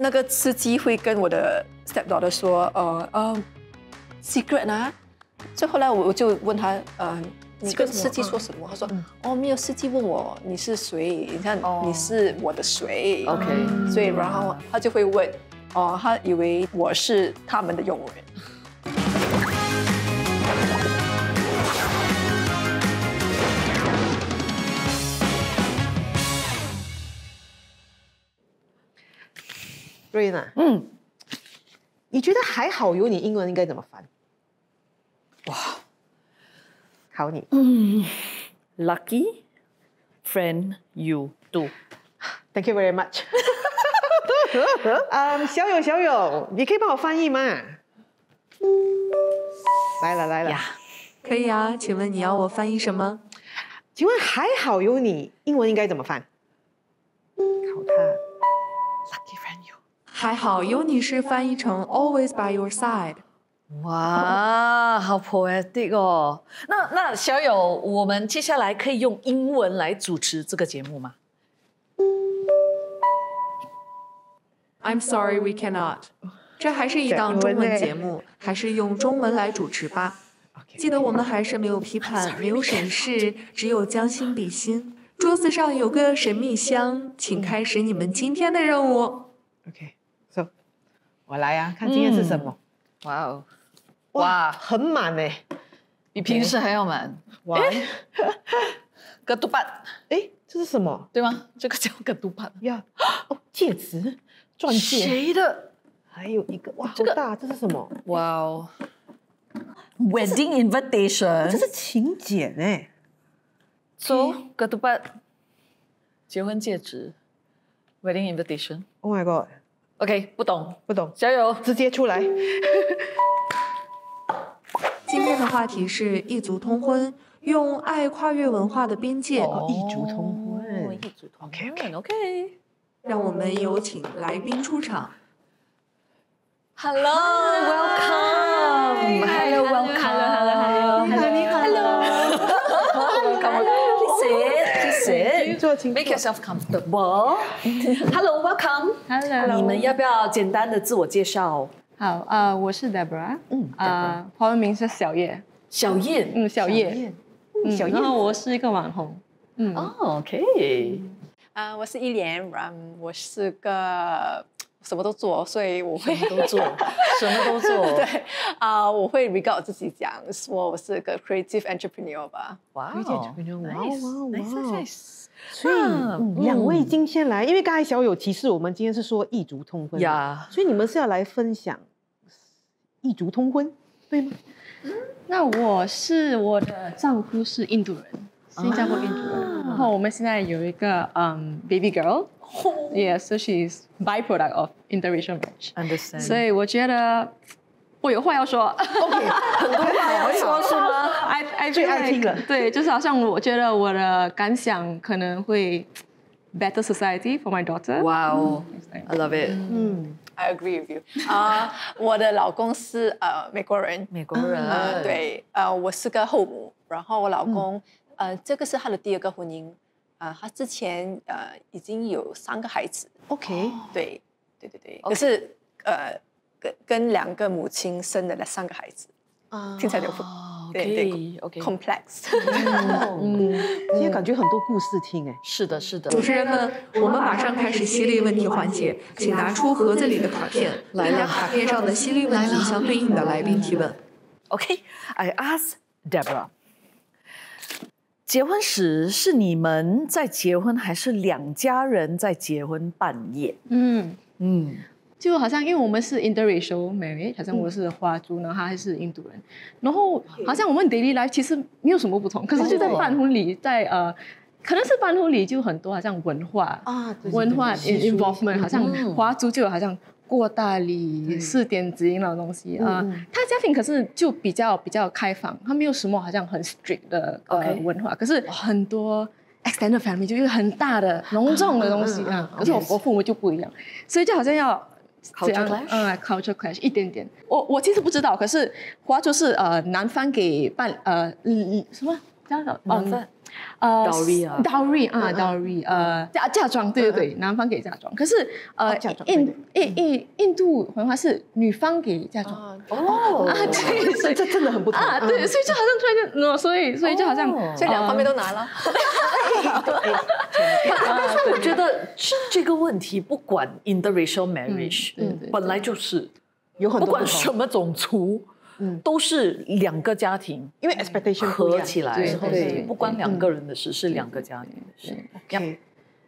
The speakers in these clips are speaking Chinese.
那个司机会跟我的 stepdaughter 说，secret 啊。所以后来我就问他，你跟司机说什么？他说，哦，没有，司机问我你是谁？你看你是我的谁 OK 所以然后他就会问，他以为我是他们的佣人。瑞娜，你觉得还好有你英文应该怎么翻？哇，考你。Lucky friend you do. Thank you very much. 小友，你可以帮我翻译吗？来了。可以啊，请问你要我翻译什么？请问还好有你英文应该怎么翻？考他。Lucky friend you. 还好有你是翻译成 always by your side。哇，好 poetic 哦！那小友，我们接下来可以用英文来主持这个节目吗？ I'm sorry, we cannot。这还是一档中文节目，还是用中文来主持吧。记得我们还是没有批判，没有审视，只有将心比心。桌子上有个神秘箱，请开始你们今天的任务。OK，so 我来啊，看今天是什么。哇哦，哇，很满哎，比平时还要满。哇，个督办，哎，这是什么？对吗？这个叫个督办呀，戒指，钻戒。谁的？还有一个，哇，好大，这是什么？哇哦 ，wedding invitation， 这是请柬哎。So 个督办，结婚戒指 ，wedding invitation。 Oh my god。OK， 不懂，小友直接出来。今天的话题是异族通婚，用爱跨越文化的边界。异族通婚，异族通婚 ，OK。让我们有请来宾出场。Hello, welcome. Hello, welcome. 你好。Come on, please sit. 坐，请 Make yourself comfortable. Hello, welcome. Hello， 你们要不要简单的自我介绍？好，我是 Deborah， 华文名是小叶，小燕，小叶，然后我是一个网红，OK。我是依莲，我是个什么都做，所以我会什么都做。对我会 regard 我自己讲说我是个 creative entrepreneur 吧。哇 ，creative entrepreneur，nice。所以两位今天来，因为刚才小友提示我们今天是说异族通婚呀，所以你们是要来分享异族通婚，对吗？那我的丈夫是印度人，新加坡印度人，然后我们现在有一个baby girl，so she's byproduct of interracial marriage。所以我觉得我有话要说。OK， 很多话要说是吗？最爱听了。对，就是好像我觉得我的感想可能会 better society for my daughter。哇哦 ，I love it。I agree with you。我的老公是美国人。对，我是个后母，然后我老公这个是他的第2个婚姻。他之前已经有3个孩子。OK， 对。可是跟2个母亲生的那3个孩子，听起来有对 complex。今天感觉很多故事听哎。是的。主持人们，我们马上开始犀利问题环节，请拿出盒子里的卡片，来将卡片上的犀利问题相对应的来宾提问。OK，I ask Deborah。结婚时是你们在结婚，还是2家人在结婚办宴？就好像因为我们是 interracial marriage， 好像我是华族，然后他还是印度人，然后好像我们 daily life 其实没有什么不同，可是就在办婚礼，可能是办婚礼就很多好像文化involvement， 好像华族就有好像过大礼、4点指引那种东西他家庭可是就比较开放，他没有什么好像很 strict 的文化，可是很多 extended family 就一个很大的隆重的东西可是我父母就不一样，所以就好像要culture clash，culture clash 一点点。我其实不知道，可是华族是男方给什么？ dowry 啊 dowry 嫁妆，对对对，男方给嫁妆，可是嫁妆印度文化是女方给嫁妆对，所以这真的很不同对，所以就好像突然间所以就好像所以两方面都拿了。但是我觉得这个问题不管 interracial marriage，本来就是有很多不管什么种族。都是两个家庭，因为 expectation 合起来，对，不关两个人的事，是两个家庭的事。OK，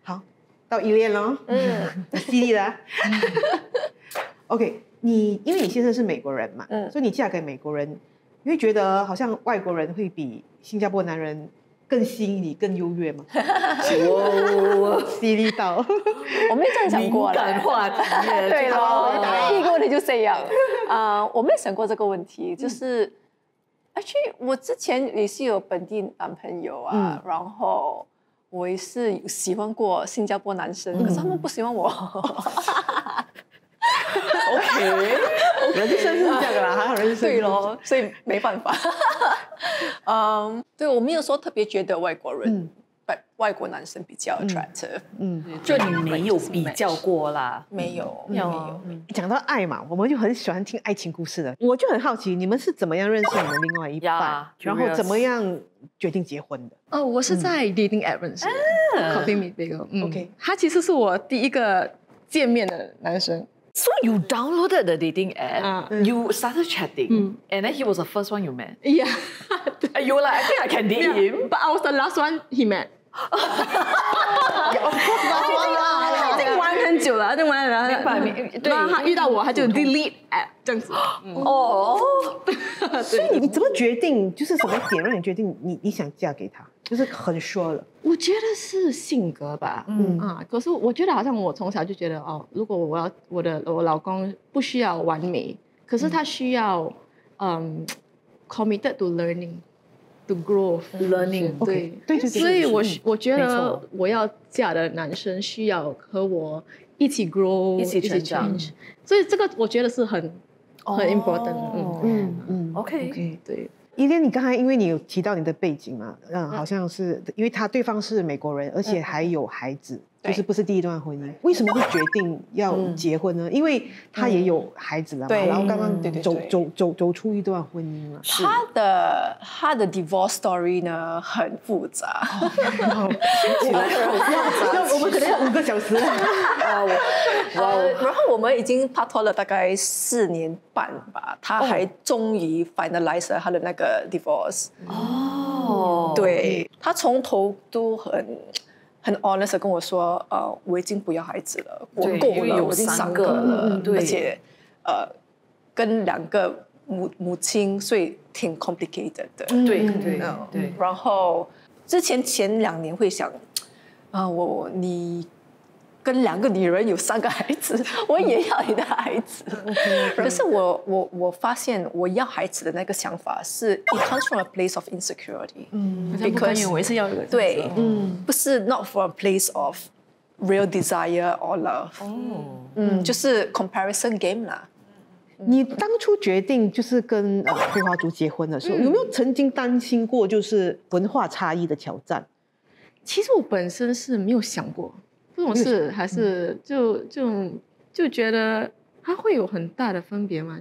好，到依恋了，犀利的。OK， 因为你先生是美国人嘛，所以你嫁给美国人，你会觉得好像外国人会比新加坡男人更吸引你、更优越吗？犀利到，我没这样想过了。敏感话题，对咯，第一个问题就这样。我没想过这个问题，就是，actually 我之前也是有本地男朋友啊，然后我也是有喜欢过新加坡男生，可是他们不喜欢我。OK， 人生是这样的啦，还好人生。对咯，所以没办法。对我没有说特别觉得外国人，外国男生比较 attractive。就你没有比较过啦？没有。讲到爱嘛，我们就很喜欢听爱情故事的。我就很好奇，你们是怎么样认识你们另外一半，然后怎么样决定结婚的？我是在 dating app 认识的 ，Coffee Meet Bagel。OK， 他其实是我第一个见面的男生。So you downloaded the dating app, you started chatting, and then he was the first one you met. Yeah. You were like, I think I can date him. But I was the last one he met. 已经玩很久了，明白。对，他遇到我，他就 delete app 这样子。所以你怎么决定？就是什么点让你决定你想嫁给他？就是很说了。我觉得是性格吧。可是我觉得好像我从小就觉得如果我老公不需要完美，可是他需要committed to learning。To grow, learning， 对，所以我觉得我要嫁的男生需要和我一起 grow， 一起成长，所以这个我觉得是很 important。OK， 对。依恋，你刚才因为你有提到你的背景嘛，好像是因为对方是美国人，而且还有孩子，就是不是第一段婚姻，为什么会决定要结婚呢？因为他也有孩子了嘛，然后刚刚走出一段婚姻了。他的 divorce story 呢很复杂，我们可能要5个小时。然后我们已经拍拖了大概4年半吧，他还终于 finalize 了他的那个 divorce。对，他从头都很 honest 的跟我说，我已经不要孩子了，我够了，我已经3个了，而且跟2个母亲，所以挺 complicated 的。对。然后前2年会想，你跟2个女人有3个孩子，我也要你的孩子。可是我发现我要孩子的那个想法是 it comes from a place of insecurity。because 我也是要一个。对，不是 not from a place of real desire or love。就是 comparison game 啦。你当初决定就是跟桂花猪结婚的时候，有没有曾经担心过就是文化差异的挑战？其实我本身是没有想过。这种事还是就觉得它会有很大的分别嘛？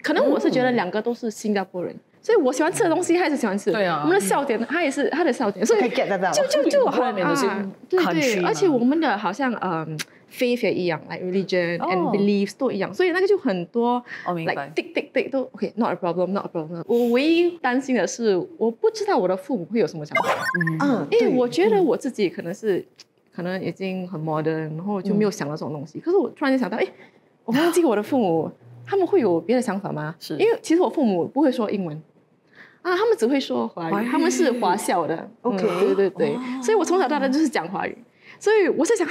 可能我是觉得2个都是新加坡人，所以我喜欢吃的东西他也是喜欢吃。对啊，我们的笑点他也是他的笑点，所以就很对，而且我们的好像faith 也一样 ，like religion and beliefs 都一样，所以那个就很多 like tick 都 OK，not a problem。我唯一担心的是，我不知道我的父母会有什么想法。因为我觉得我自己可能已经很 modern， 然后就没有想到这种东西。可是我突然间想到，我忘记我的父母，他们会有别的想法吗？因为其实我父母不会说英文，他们只会说华语，他们是华校的。OK， 对，所以我从小到大就是讲华语。所以我在想，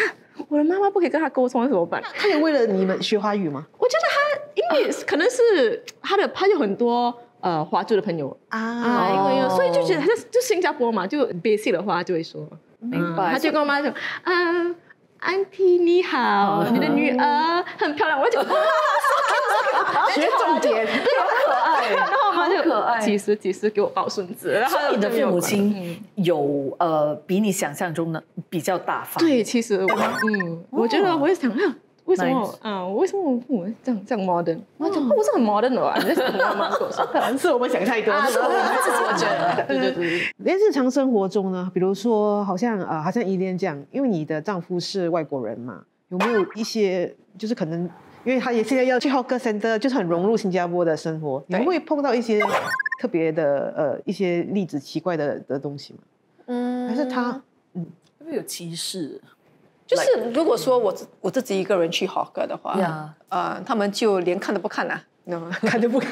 我的妈妈不可以跟他沟通怎么办？他有为了你们学华语吗？我觉得他，因为可能是他有很多华族的朋友因为所以就觉得他就新加坡嘛，就 basic 的话就会说。明白，他就跟我妈说，Auntie 你好，你的女儿很漂亮，我就学重点，对，好可爱。然后他就可爱几时给我抱孙子。然后你的父母亲有比你想象中的比较大方？对，其实我觉得我也想为什么为什么我父母这样 modern？ 我讲我是很 modern 的吧？你在什么吗？可能是我们想太多，是我们自己觉得。对。在日常生活中呢，比如说好像依莲这样，因为你的丈夫是外国人嘛，有没有一些就是可能，因为他也现在要去 hawker center， 就是很融入新加坡的生活，你会碰到一些特别的一些例子奇怪的东西吗？还是他会不会有歧视？就是如果说我自己一个人去 hawker 的话，他们就连看都不看啊，看都不看。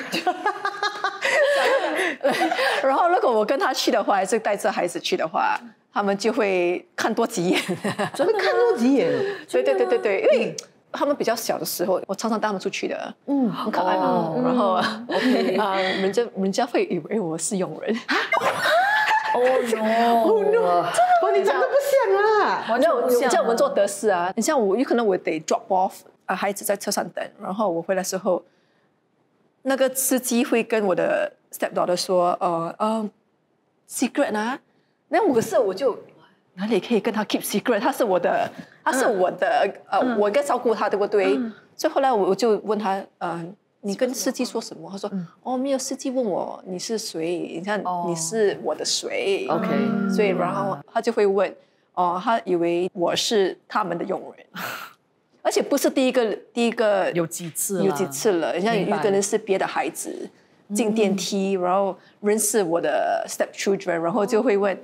然后如果我跟他去的话，还是带着孩子去的话，他们就会看多几眼，真的看多几眼。对，因为他们比较小的时候，我常常带他们出去的，很可爱嘛。然后人家会以为我是佣人。Oh no！ 你长得不像啊！像我们做德式啊，你像我，有可能我得 drop off 孩子在车上等，然后我回来的时候，那个司机会跟我的 stepdaughter 说secret 啊，那我就哪里可以跟他 keep secret？ 他是我的，我应该照顾他，对不对？所以后来我就问他，你跟司机说什么？他说，没有，司机问我你是谁？你看你是我的谁 ？OK， 所以然后他就会问，他以为我是他们的佣人，而且不是第一个，有几次了，人家有一个人是别的孩子进电梯，然后认识我的 stepchildren， 然后就会问，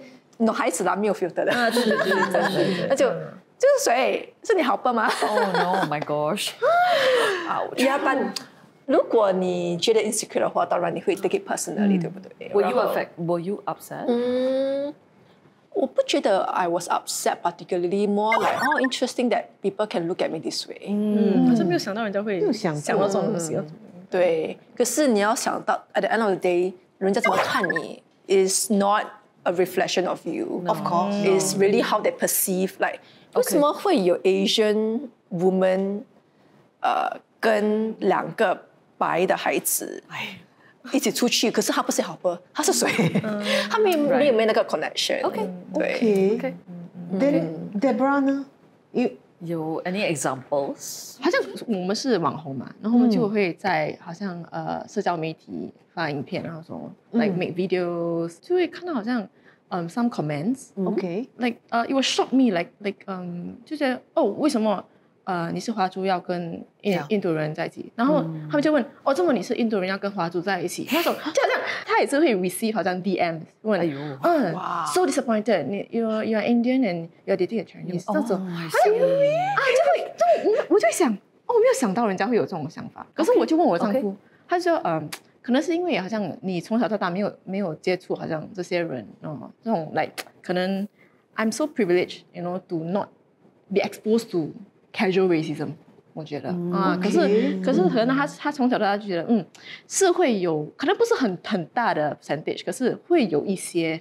孩子啦没有 filter 的，对，那就是谁？是你好爸吗？Oh no, my gosh！ 如果你觉得 insecure 的话，当然你会 take it personally，对不对 ？Were you upset？我不觉得 I was upset particularly, more like interesting that people can look at me this way。好像没有想到人家会想到这种东西。对，可是你要想到 at the end of the day， 人家怎么看你 is not a reflection of you。Of course, it's really how they perceive. Like 为什么会有 Asian woman 跟2个白的孩子一起出去，可是他不是好朋友，他是谁？他没有那个 connection。OK。Deborah 呢？有 any examples？ 好像我们是网红嘛，然后我们就会在好像社交媒体发影片，然后说 like make videos， 就会看到好像some comments。OK。like it will shock me like 就觉得为什么？你是华族要跟印度人在一起，然后他们就问这么你是印度人要跟华族在一起，那种就好像他也是会 receive 好像 DM 问，so disappointed， you are Indian and you are dating a Chinese， 这种我就想我没有想到人家会有这种想法，可是我就问我丈夫，他就说可能是因为好像你从小到大没有接触好像这些人这种 like 可能 I'm so privileged to not be exposed to casual racism， 我觉得可是可能他从小到大就觉得是会有可能不是很大的 percentage， 可是会有一些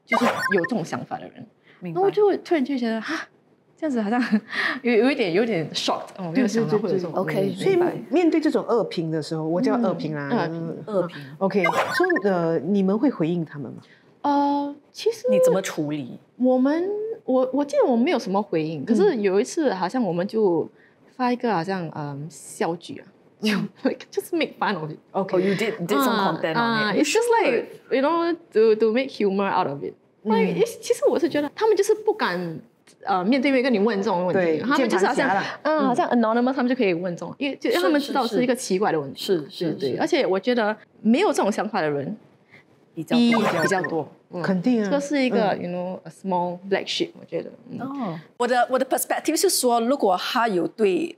就是有这种想法的人，然后我就突然就觉得这样子好像有一点 shocked， 没有想到会有这种 OK。所以面对这种恶评的时候，我叫恶评啦，恶评 OK， 所以你们会回应他们吗？其实你怎么处理？我记得我们没有什么回应，可是有一次好像我们就发一个好像笑剧就是 make fun of it。Okay, you did some content on it. It's just like to make humor out of it。其实我是觉得他们就是不敢面对面跟你问这种问题，他们就是好像好像 anonymous， 他们就可以问这种，因为他们知道是一个奇怪的问题。是，对，而且我觉得没有这种想法的人比较多。肯定啊，这是一个a small black sheep， 我觉得。我的 perspective 是说，如果他有对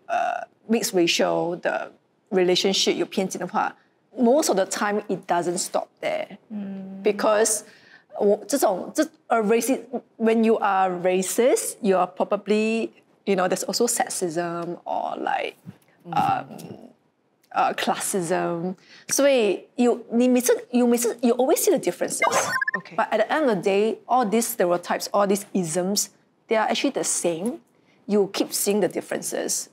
mixed racial 的 relationship 有偏见的话 ，most of the time it doesn't stop there。because racist when you are racist, you are probably there's also sexism or like classism. So you always see the differences. Okay. But at the end of the day, all these stereotypes, all these isms, they are actually the same. You keep seeing the differences.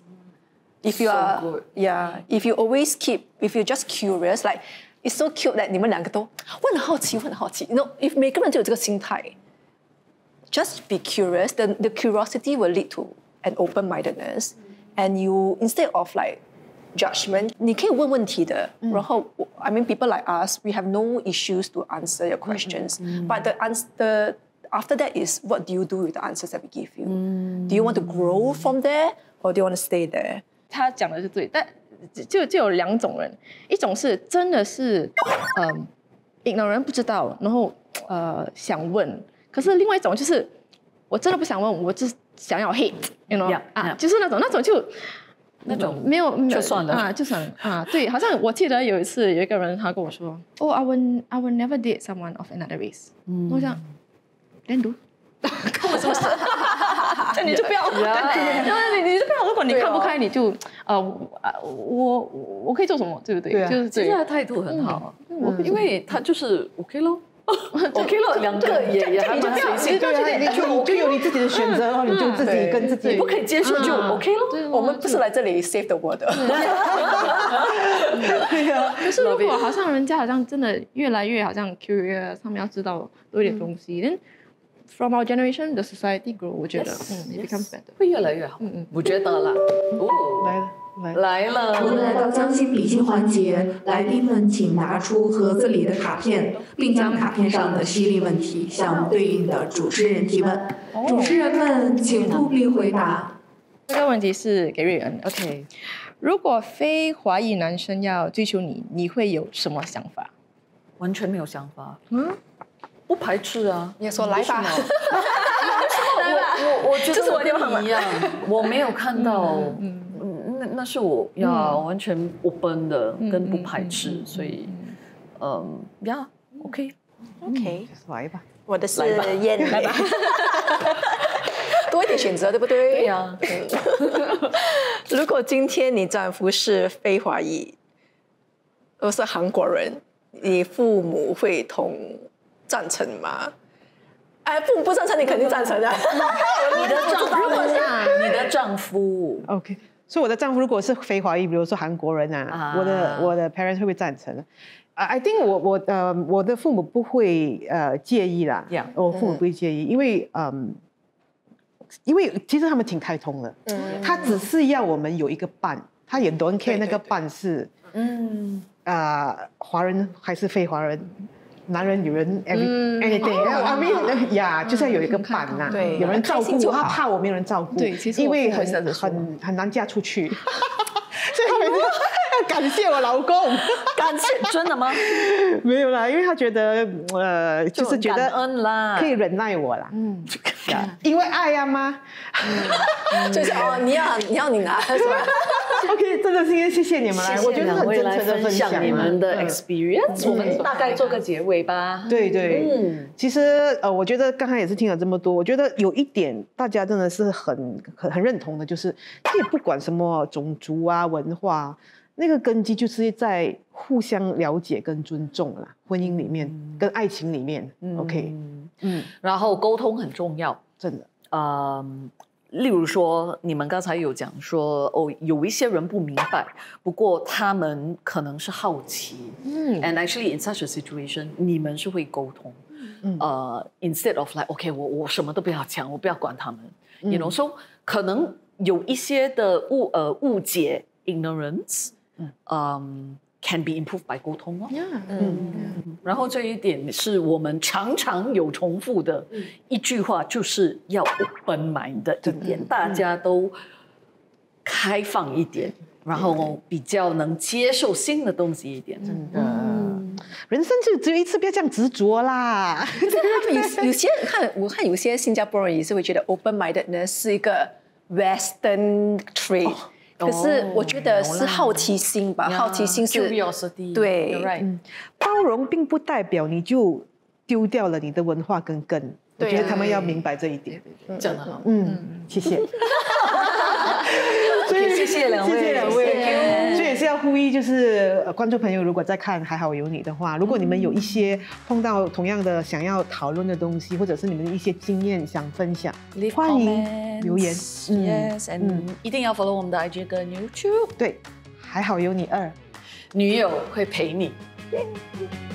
If you are, if you're just curious, like it's so cute that 你们两个都我很好奇，我很好奇。You know, if 每个人都有这个心态 ，just be curious. The curiosity will lead to an open-mindedness, and you instead of like judgment, 你可以问问题的。然后 I mean, people like us, we have no issues to answer your questions. But the after that is what do you do with the answers that we give you? Do you want to grow from there, or do you want to stay there? 他讲的是对，但就有2种人，一种是真的是ignorant 不知道，然后想问，可是另外一种就是我真的不想问，我只想要 hate，you know 就是那种就。那种没有就算了就算了对，好像我记得有一次有一个人他跟我说，I will never date someone of another race。我想 ，then do， 跟我什么事？你就不要，你就不要。如果你看不开，你就我可以做什么，对不对？就是现在态度很好，因为他就是 OK 咯。OK 了，2个也还蛮随性，你就有你自己的选择，然后你就自己跟自己，你不可以接受就 OK 了。我们不是来这里 save the world 的。对呀。可是如果好像人家好像真的越来越好像 curious， 他们要知道多一点东西。then from our generation, the society grow， 我觉得it becomes better， 会越来越好。我觉得啦。来了。我们来到将心比心环节，来宾们请拿出盒子里的卡片，并将卡片上的犀利问题向对应的主持人提问。主持人们请务必回答。这个问题是给瑞恩。OK， 如果非华裔男生要追求你，你会有什么想法？完全没有想法。不排斥啊。你说来吧。我觉得我跟你一样，我没有看到。那是我完全open的，跟不排斥，所以OK， 来吧，我的是燕，来吧，多一点选择，对不对？对呀。如果今天你丈夫是非华裔，或是韩国人，你父母会赞成吗？父母不赞成，你肯定赞成的。你的丈夫 OK。所以我的丈夫如果是非华裔，比如说韩国人我的 parents 会不会赞成？I think 我的父母不会介意啦，我父母不会介意，因为其实他们挺开通的，他只是要我们有一个伴，他也 don't care 那个伴是华人还是非华人。男人、女人 ，anything，I mean，就是要有一个伴呐，有人照顾，他怕我没有人照顾，因为很难嫁出去，所以他每次要感谢我老公，感谢真的吗？没有啦，因为他觉得就是觉得可以忍耐我啦，因为爱呀嘛，就是你要你拿是吧 ？OK， 真的是谢谢你们来，我觉得很真诚的分享你们的 experience， 我们大概做个结尾吧。对，其实我觉得刚才也是听了这么多，我觉得有一点大家真的是很认同的，就是其实不管什么种族啊、文化，那个根基就是在互相了解跟尊重啦，婚姻里面跟爱情里面 ，OK， 然后沟通很重要，真的，例如说，你们刚才有讲说，有一些人不明白，不过他们可能是好奇。And actually in such a situation， 你们是会沟通。Instead of like OK， 我什么都不要讲，我不要管他们。You know， so 可能有一些的误解 ignorance，can be improved by 沟通哦。然后这一点是我们常常有重复的一句话，就是要 open mind 的一点，大家都开放一点，然后比较能接受新的东西一点。真的，人生就只有一次，不要这样执着啦。有些我看有些新加坡人也是会觉得 open mindedness 是一个 Western trait。可是我觉得是好奇心吧，好奇心是 curiosity， 对，包容并不代表你就丢掉了你的文化跟根，我觉得他们要明白这一点。讲得好，谢谢。谢谢两位，谢谢两位。所以也是要呼吁，就是观众朋友，如果在看《还好有你》的话，如果你们有一些碰到同样的想要讨论的东西，或者是你们的一些经验想分享，欢迎留言。一定要 follow 我们的 IG 跟 YouTube。对，还好有你2，女友会陪你耶。